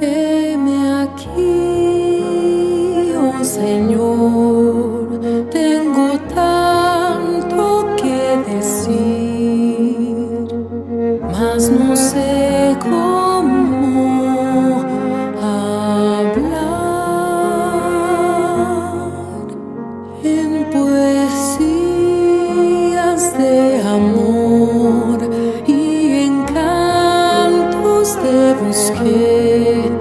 Heme aquí, oh Señor, tengo tanto que decir, mas no sé cómo hablar. En poesías de amor y en cantos te busqué,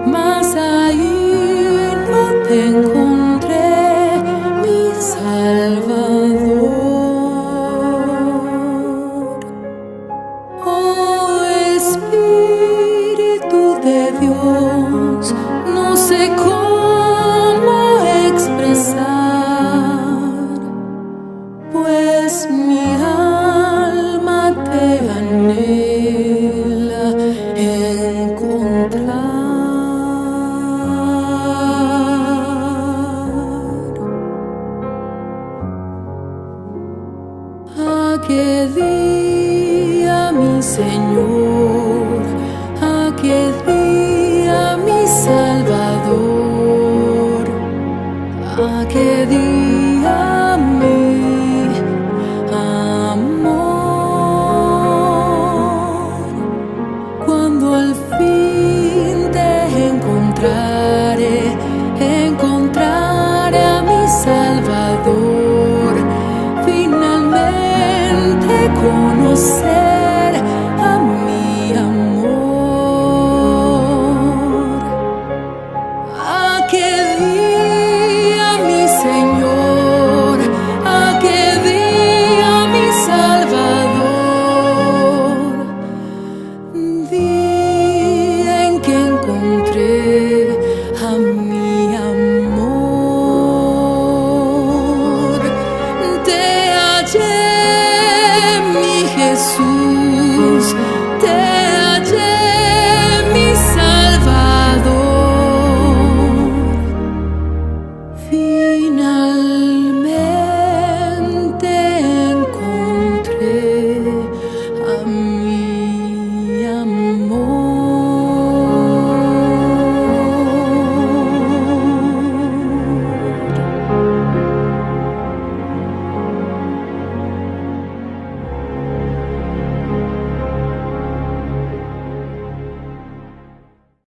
mas ahí no te encontré, mi Salvador. Oh Espíritu de Dios, no sé cómo expresar, pues mi alma te anhela encontrar. Aquel día, mi Señor, aquel día, mi Salvador, aquel día